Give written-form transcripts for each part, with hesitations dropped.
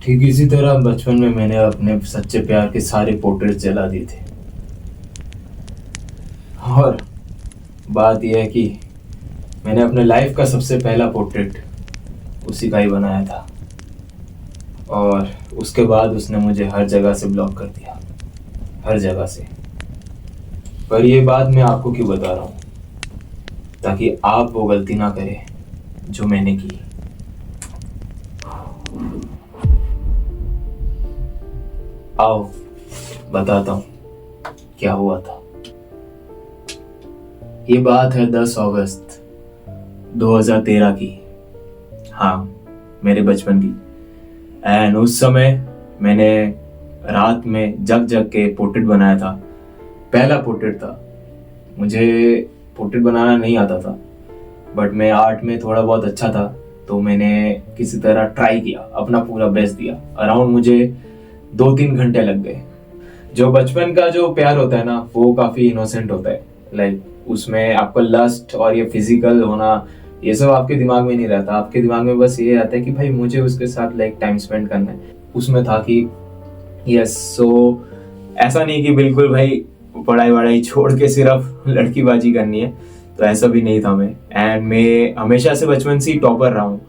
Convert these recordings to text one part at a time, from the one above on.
ठीक इसी तरह बचपन में मैंने अपने सच्चे प्यार के सारे पोर्ट्रेट जला दिए थे। और बात यह है कि मैंने अपने लाइफ का सबसे पहला पोर्ट्रेट उसी का ही बनाया था। और उसके बाद उसने मुझे हर जगह से ब्लॉक कर दिया, हर जगह से। पर ये बात मैं आपको क्यों बता रहा हूँ? ताकि आप वो गलती ना करें जो मैंने की। आओ बताता हूँ क्या हुआ था। ये बात है 10 अगस्त 2013 की। हाँ, मेरे बचपन की। एंड उस समय मैंने रात में जग जग के पोर्ट्रेट बनाया था। पहला पोर्ट्रेट था। मुझे पोर्ट्रेट बनाना नहीं आता था, बट मैं आर्ट में थोड़ा बहुत अच्छा था, तो मैंने किसी तरह ट्राई किया, अपना पूरा बेस्ट दिया। अराउंड मुझे 2-3 घंटे लग गए। जो बचपन का जो प्यार होता है ना, वो काफी इनोसेंट होता है। लाइक उसमें आपको लस्ट और ये फिजिकल होना, ये सब आपके दिमाग में नहीं रहता। आपके दिमाग में बस ये रहता है कि भाई मुझे उसके साथ लाइक टाइम स्पेंड करना है। उसमें था कि यस, सो ऐसा नहीं कि बिल्कुल भाई पढ़ाई वढ़ाई छोड़ के सिर्फ लड़कीबाजी करनी है, तो ऐसा भी नहीं था मैं। एंड मैं हमेशा से बचपन से ही टॉपर रहा हूँ,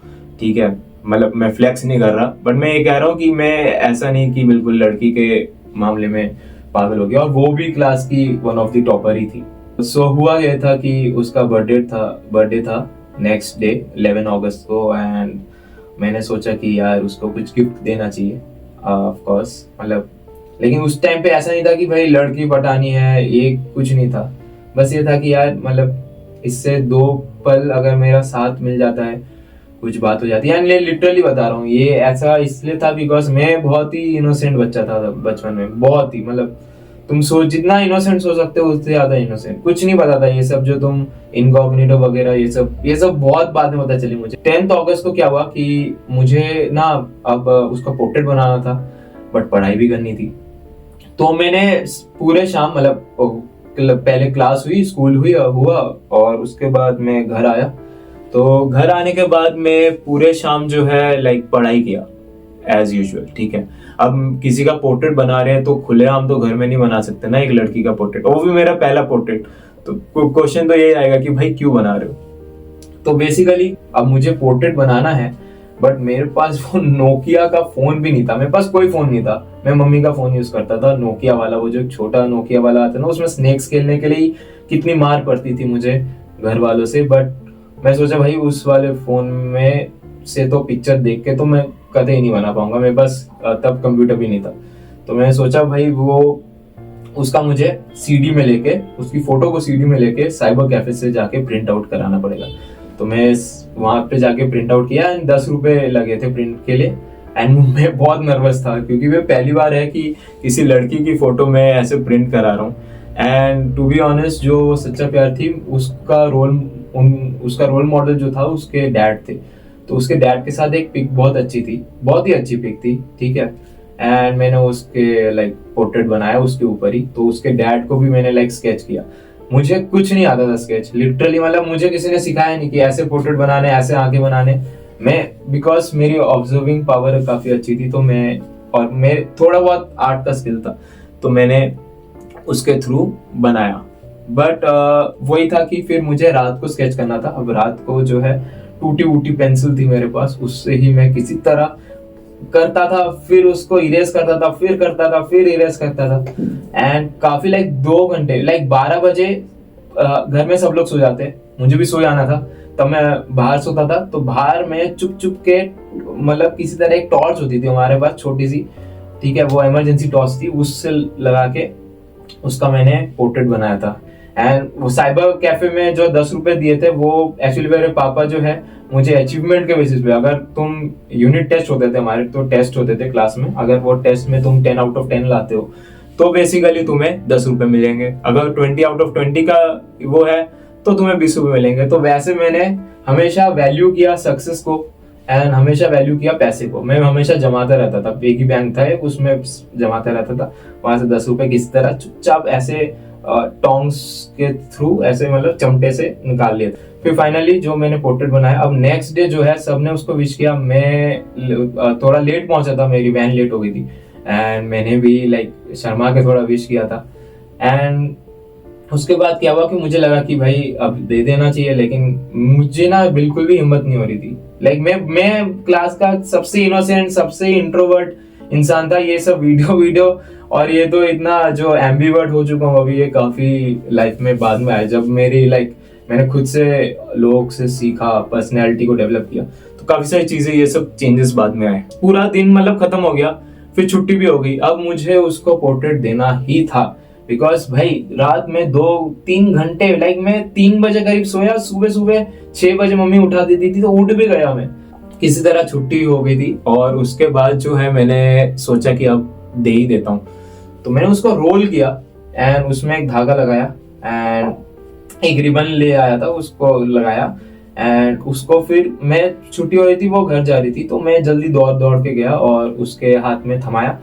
ठीक है। मतलब मैं फ्लेक्स नहीं कर रहा, बट मैं ये कह रहा हूँ कि मैं ऐसा नहीं कि बिल्कुल लड़की के मामले में पागल हो गया, और वो भी क्लास की वन ऑफ द टॉपर ही थी। सो हुआ यह था कि उसका बर्थडे था नेक्स्ट डे 11 अगस्त को। एंड मैंने सोचा कि यार उसको कुछ गिफ्ट देना चाहिए, ऑफ कोर्स। मतलब लेकिन उस टाइम पे ऐसा नहीं था कि भाई लड़की पटानी है, ये कुछ नहीं था। बस ये था कि यार मतलब इससे 2 पल अगर मेरा साथ मिल जाता है, कुछ बात हो जाती है। यानी लिटरली बता रहा हूँ, ये ऐसा इसलिए था बिकॉज मैं बहुत ही इनोसेंट बच्चा था बचपन में। बहुत ही, मतलब तुम सोच जितना इनोसेंट सोच सकते हो उससे ज्यादा इनोसेंट। कुछ नहीं पता था ये सब जो तुम इनकॉग्निटो वगैरह, ये सब बहुत बाद में पता चली मुझे। 10 अगस्त को क्या हुआ कि मुझे ना अब उसका पोर्ट्रेट बनाना था, बट पढ़ाई भी करनी थी। तो मैंने पूरे शाम, मतलब पहले क्लास हुई, स्कूल हुआ, और उसके बाद मैं घर आया। तो घर आने के बाद मैं पूरे शाम जो है लाइक पढ़ाई किया एज यूजुअल, ठीक है। अब किसी का पोर्ट्रेट बना रहे हैं तो खुलेआम तो घर में नहीं बना सकते ना एक लड़की का पोर्ट्रेट, वो भी मेरा पहला पोर्ट्रेट। तो क्वेश्चन तो यही आएगा कि भाई क्यों बना रहे हो। तो बेसिकली अब मुझे पोर्ट्रेट बनाना है, बट मेरे पास वो नोकिया का फोन भी नहीं था। मेरे पास कोई फोन नहीं था। मैं मम्मी का फोन यूज करता था, नोकिया वाला, वो जो छोटा नोकिया वाला आता है ना, उसमें स्नेक्स खेलने के लिए कितनी मार पड़ती थी मुझे घर वालों से। बट मैं सोचा भाई उस वाले फोन में से तो पिक्चर देख के तो मैं कभी नहीं बना पाऊंगा। मेरे पास तब कंप्यूटर भी नहीं था। तो मैंने सोचा भाई वो उसका मुझे सीडी में लेके, उसकी फोटो को सीडी में लेके साइबर कैफे से जाके प्रिंट आउट कराना पड़ेगा। तो मैं वहां पे जाके प्रिंट आउट किया, एंड 10 रुपए लगे थे प्रिंट के लिए। एंड मैं बहुत नर्वस था क्योंकि मैं पहली बार है कि किसी लड़की की फोटो में ऐसे प्रिंट करा रहा हूँ। एंड टू बी ऑनेस्ट, जो सच्चा प्यार थी उसका रोल मॉडल जो था उसके डैड थे। तो उसके डैड के साथ एक पिक बहुत अच्छी थी, बहुत ही अच्छी पिक थी, ठीक है। एंड मैंने उसके लाइक पोर्ट्रेट बनाया उसके ऊपर ही। तो उसके डैड को भी मैंने लाइक स्केच किया। मुझे कुछ नहीं आता था स्केच, लिटरली। मतलब मुझे किसी ने सिखाया नहीं कि ऐसे पोर्ट्रेट बनाने, ऐसे आंखें बनाने। मैं बिकॉज मेरी ऑब्जर्विंग पावर काफी अच्छी थी, तो मैं थोड़ा बहुत आर्ट का स्किल था, तो मैंने उसके थ्रू बनाया। बट वही था कि फिर मुझे रात को स्केच करना था। अब रात को जो है टूटी वूटी पेंसिल थी मेरे पास, उससे ही मैं किसी तरह करता था, फिर उसको इरेज करता था, फिर करता था, फिर इरेज करता था। एंड काफी लाइक 2 घंटे, लाइक 12 बजे घर में सब लोग सो जाते, मुझे भी सो जाना था। तब मैं बाहर सोता था। तो बाहर में चुप चुप के, मतलब किसी तरह एक टॉर्च होती थी हमारे पास छोटी सी, ठीक है, वो इमरजेंसी टॉर्च थी, उससे लगा के उसका मैंने पोर्ट्रेट बनाया था। एंड वो साइबर कैफे में जो 10 रुपए दिए थे, वो एक्चुअली मेरे पापा जो है मुझे अचीवमेंट के बेसिस पे, अगर तुम यूनिट टेस्ट होते थे हमारे, तो टेस्ट होते थे क्लास में, अगर वो टेस्ट में तुम 10 आउट ऑफ 10 लाते हो तो बेसिकली तुम्हें 10 रुपए मिलेंगे। अगर 20 आउट ऑफ 20 का वो है तो तुम्हें 20 रुपए मिलेंगे। तो वैसे मैंने हमेशा वैल्यू किया सक्सेस को, एंड हमेशा वैल्यू किया पैसे को। मैं हमेशा जमाता रहता था, पिगी बैंक था उसमें जमाता रहता था। वहां से 10 रुपए किसी तरह चुपचाप ऐसे टोंग्स के थ्रू ऐसे मतलब चमटे से निकाल लिए। फिर फाइनली जो मैंने पोर्ट्रेट बनाया, अब नेक्स्ट डे जो है सबने उसको विश किया। मैं थोड़ा लेट पहुंचा था, मेरी वैन लेट हो गई थी, एंड मैंने भी लाइक शर्मा के थोड़ा विश किया था। एंड उसके बाद क्या हुआ कि मुझे लगा कि भाई अब दे देना चाहिए, लेकिन मुझे ना बिल्कुल भी हिम्मत नहीं हो रही थी। लाइक मैं क्लास का सबसे इनोसेंट, सबसे इंट्रोवर्ट इंसान था। ये सब वीडियो और ये तो इतना जो एम्बीवर्ट हो चुका हूँ अभी, ये काफी लाइफ में बाद में आया, जब मेरी लाइक मैंने खुद से लोग से सीखा, पर्सनैलिटी को डेवलप किया, तो काफी सारी चीजें, ये सब चेंजेस बाद में आए। पूरा दिन मतलब खत्म हो गया, फिर छुट्टी भी हो गई। अब मुझे उसको पोर्ट्रेट देना ही था, बिकॉज भाई रात में 2-3 घंटे, लाइक मैं 3 बजे करीब सोया, सुबह सुबह 6 बजे मम्मी उठा देती थी तो उठ भी गया मैं। किसी तरह छुट्टी हो गई थी, और उसके बाद जो है मैंने सोचा कि अब दे ही देता हूँ। तो मैंने उसको रोल किया एंड उसमें एक धागा लगाया एंड एक रिबन ले आया था, उसको लगाया। एंड उसको फिर मैं, छुट्टी हो रही थी, वो घर जा रही थी, तो मैं जल्दी दौड़ दौड़ के गया और उसके हाथ में थमाया